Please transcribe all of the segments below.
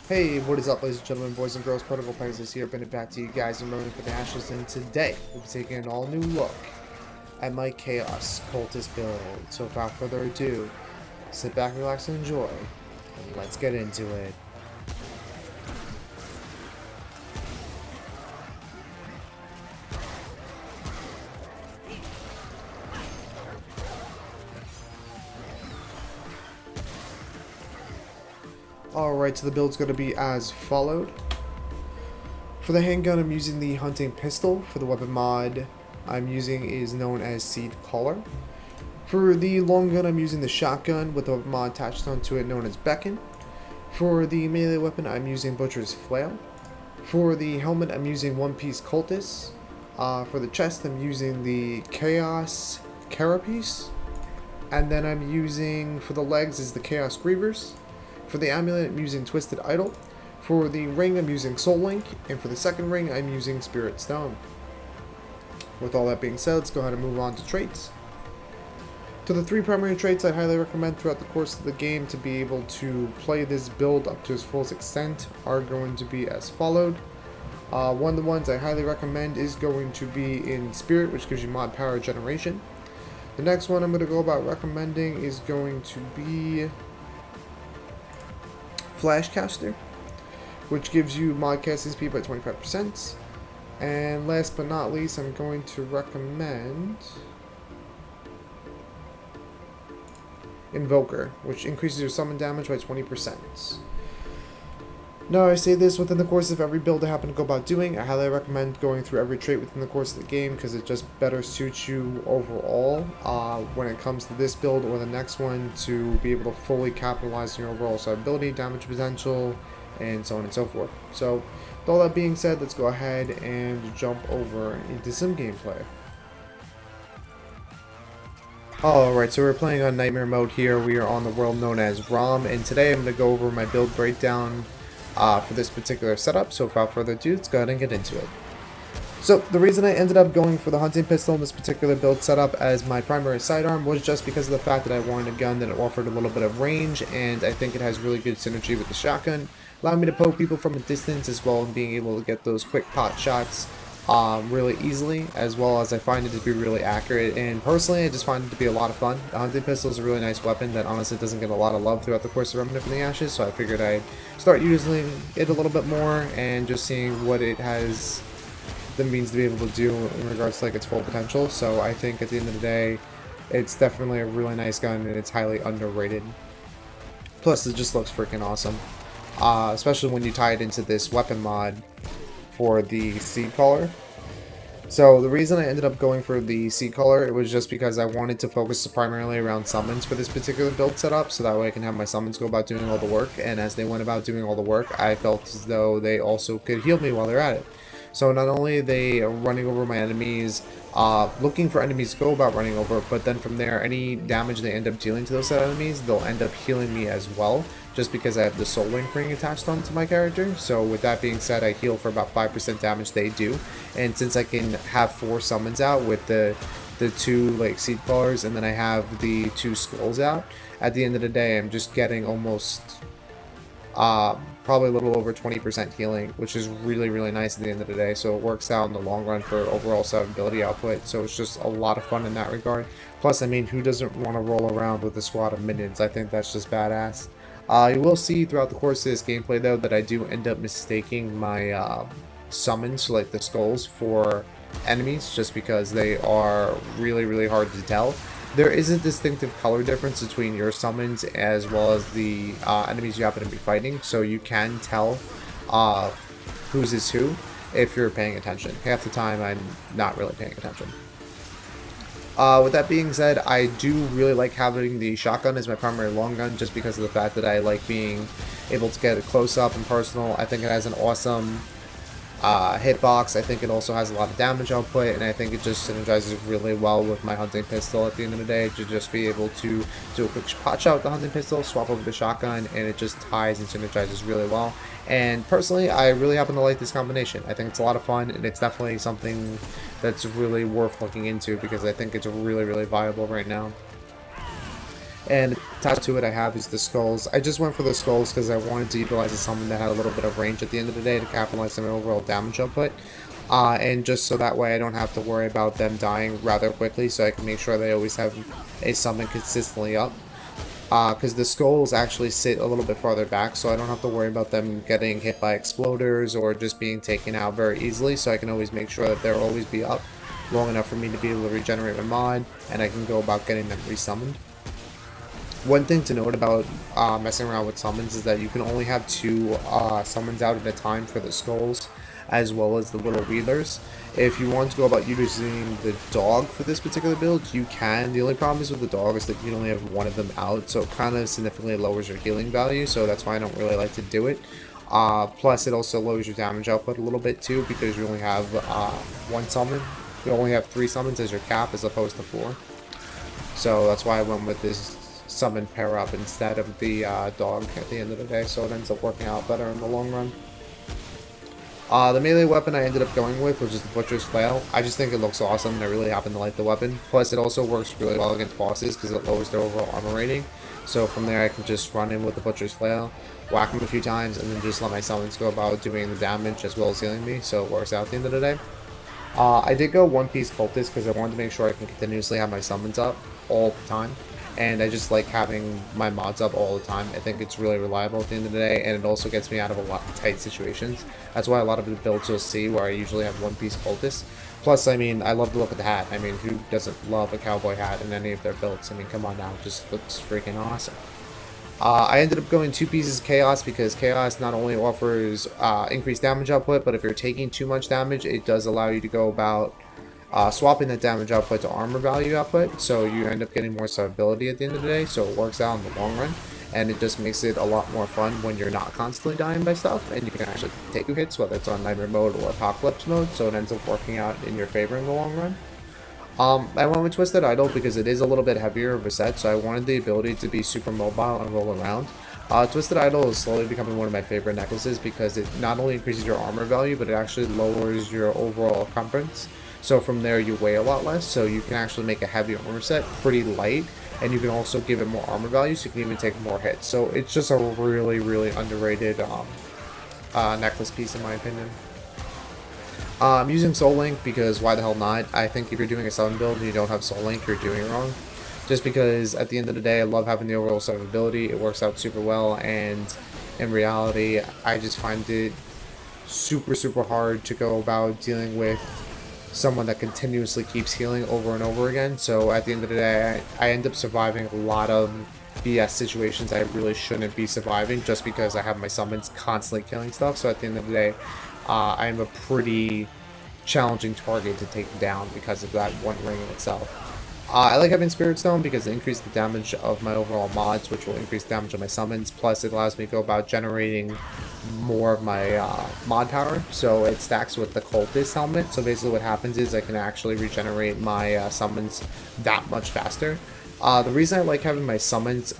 Hey, what is up, ladies and gentlemen, boys and girls? Protocol Pegasus here, bringing it back to you guys in Remnant for the Ashes, and today we'll be taking an all-new look at my Chaos Cultist build. So without further ado, sit back, relax, and enjoy, and let's get into it. Alright, so the build's going to be as followed. For the handgun, I'm using the hunting pistol. For the weapon mod I'm using is known as Seed Collar. For the long gun, I'm using the shotgun with a mod attached onto it known as Beacon. For the melee weapon, I'm using Butcher's Flail. For the helmet, I'm using One Piece Cultist. For the chest, I'm using the Chaos Carapace. And then I'm using, for the legs, is the Chaos Grievers. For the amulet, I'm using Twisted Idol. For the ring, I'm using Soul Link. And for the second ring, I'm using Spirit Stone. With all that being said, let's go ahead and move on to traits. To the three primary traits I highly recommend throughout the course of the game to be able to play this build up to its fullest extent are going to be as followed. One of the ones I highly recommend is going to be in Spirit, which gives you mod power generation. The next one I'm going to go about recommending is going to be Flashcaster, which gives you mod casting speed by 25%. And last but not least, I'm going to recommend Invoker, which increases your summon damage by 20%. Now, I say this within the course of every build I happen to go about doing. I highly recommend going through every trait within the course of the game because it just better suits you overall when it comes to this build or the next one to be able to fully capitalize on your overall ability, damage potential, and so on and so forth. So, with all that being said, let's go ahead and jump over into some gameplay. Alright, so we're playing on Nightmare mode here. We are on the world known as ROM, and today I'm going to go over my build breakdown for this particular setup. So without further ado, let's go ahead and get into it. So the reason I ended up going for the hunting pistol in this particular build setup as my primary sidearm was just because of the fact that I wanted a gun that offered a little bit of range, and I think it has really good synergy with the shotgun, allowing me to poke people from a distance as well and being able to get those quick pot shots really easily, as well as I find it to be really accurate, and personally I just find it to be a lot of fun. The hunting pistol is a really nice weapon that honestly doesn't get a lot of love throughout the course of Remnant from the Ashes, so I figured I'd start using it a little bit more and just seeing what it has the means to be able to do in regards to like its full potential. So I think at the end of the day it's definitely a really nice gun and it's highly underrated. Plus it just looks freaking awesome, especially when you tie it into this weapon mod for the Seed Collar. So the reason I ended up going for the Seed Collar, it was just because I wanted to focus primarily around summons for this particular build setup, so that way I can have my summons go about doing all the work, and as they went about doing all the work, I felt as though they also could heal me while they're at it. So not only are they running over my enemies, looking for enemies to go about running over, but then from there, any damage they end up dealing to those enemies, they'll end up healing me as well, just because I have the Soul Link ring attached onto my character. So with that being said, I heal for about 5% damage they do, and since I can have 4 summons out with the 2 like Seed Collars, and then I have the 2 skulls out, at the end of the day, I'm just getting almost probably a little over 20% healing, which is really nice at the end of the day. So it works out in the long run for overall ability output, so it's just a lot of fun in that regard. Plus, I mean, who doesn't want to roll around with a squad of minions? I think that's just badass. You will see throughout the course of this gameplay though that I do end up mistaking my summons, like the skulls, for enemies, just because they are really hard to tell. There is a distinctive color difference between your summons as well as the enemies you happen to be fighting, so you can tell whose is who if you're paying attention. Half the time I'm not really paying attention. With that being said, I do really like having the shotgun as my primary long gun, just because of the fact that I like being able to get it close up and personal. I think it has an awesome hitbox. I think it also has a lot of damage output, and I think it just synergizes really well with my hunting pistol at the end of the day, to just be able to do a quick pot shot with the hunting pistol, swap over the shotgun, and it just ties and synergizes really well. And personally, I really happen to like this combination. I think it's a lot of fun, and it's definitely something that's really worth looking into, because I think it's really viable right now. And attached to it I have is the skulls. I just went for the skulls because I wanted to utilize something that had a little bit of range at the end of the day to capitalize on my overall damage output. And just so that way I don't have to worry about them dying rather quickly, so I can make sure they always have a summon consistently up. Because the skulls actually sit a little bit farther back, so I don't have to worry about them getting hit by exploders or just being taken out very easily, so I can always make sure that they'll always be up long enough for me to be able to regenerate my mod, and I can go about getting them resummoned. One thing to note about messing around with summons is that you can only have 2 summons out at a time for the skulls, as well as the little wheelers. If you want to go about using the dog for this particular build, you can. The only problem is with the dog is that you only have 1 of them out, so it kind of significantly lowers your healing value, so that's why I don't really like to do it. Plus, it also lowers your damage output a little bit too, because you only have 1 summon. You only have 3 summons as your cap as opposed to 4. So that's why I went with this summon pair up instead of the dog at the end of the day, so it ends up working out better in the long run. The melee weapon I ended up going with, which is the Butcher's Flail. I just think it looks awesome, and I really happen to like the weapon. Plus, it also works really well against bosses because it lowers their overall armor rating. So from there, I can just run in with the Butcher's Flail, whack them a few times, and then just let my summons go about doing the damage as well as healing me, so it works out at the end of the day. I did go One Piece Cultist because I wanted to make sure I can continuously have my summons up all the time. And I just like having my mods up all the time. I think it's really reliable at the end of the day, and it also gets me out of a lot of tight situations. That's why a lot of the builds you'll see where I usually have One Piece Cultist. Plus, I mean, I love the look of the hat. I mean, who doesn't love a cowboy hat in any of their builds? I mean, come on now, it just looks freaking awesome. I ended up going 2 pieces of Chaos because Chaos not only offers increased damage output, but if you're taking too much damage, it does allow you to go about swapping that damage output to armor value output, so you end up getting more survivability at the end of the day, so it works out in the long run, and it just makes it a lot more fun when you're not constantly dying by stuff, and you can actually take 2 hits, whether it's on Nightmare mode or Apocalypse mode, so it ends up working out in your favor in the long run. I went with Twisted Idol because it is a little bit heavier of a set, so I wanted the ability to be super mobile and roll around. Twisted Idol is slowly becoming one of my favorite necklaces because it not only increases your armor value, but it actually lowers your overall encumbrance. So from there you weigh a lot less, so you can actually make a heavy armor set pretty light, and you can also give it more armor value, so you can even take more hits. So it's just a really, really underrated necklace piece in my opinion. I'm using Soul Link because why the hell not? I think if you're doing a summon build and you don't have Soul Link, you're doing it wrong. Just because at the end of the day, I love having the overall survivability. It works out super well, and in reality, I just find it super, super hard to go about dealing with someone that continuously keeps healing over and over again. So at the end of the day, I end up surviving a lot of BS situations I really shouldn't be surviving just because I have my summons constantly killing stuff. So at the end of the day, I'm a pretty challenging target to take down because of that one ring in itself. I like having Spirit Stone because it increases the damage of my overall mods, which will increase the damage of my summons. Plus, it allows me to go about generating more of my mod power. So it stacks with the Cultist helmet. So basically what happens is I can actually regenerate my summons that much faster. The reason I like having my summons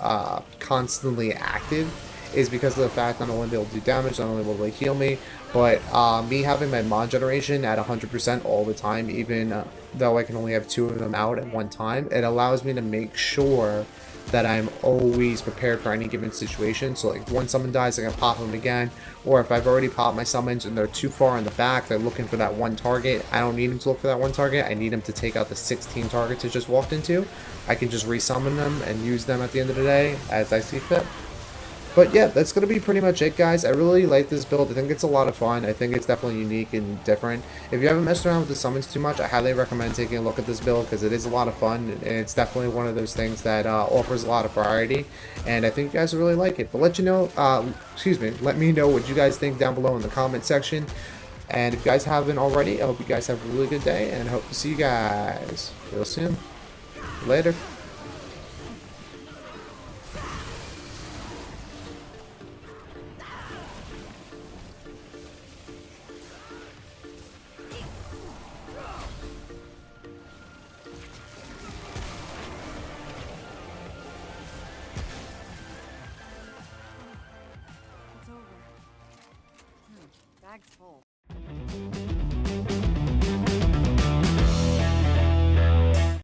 constantly active is because of the fact not only will they do damage, not only will they heal me, but me having my mod generation at 100% all the time, even though I can only have 2 of them out at one time, it allows me to make sure that I'm always prepared for any given situation. So like one summon dies, I can pop them again, or if I've already popped my summons and they're too far in the back, they're looking for that one target, I don't need them to look for that one target, I need them to take out the 16 targets I just walked into. I can just resummon them and use them at the end of the day as I see fit. But yeah, that's going to be pretty much it, guys. I really like this build. I think it's a lot of fun. I think it's definitely unique and different. If you haven't messed around with the summons too much, I highly recommend taking a look at this build because it is a lot of fun. And it's definitely one of those things that offers a lot of variety. And I think you guys will really like it. But let me know what you guys think down below in the comment section. And if you guys haven't already, I hope you guys have a really good day. And I hope to see you guys real soon. Later. It's over. Bag's full.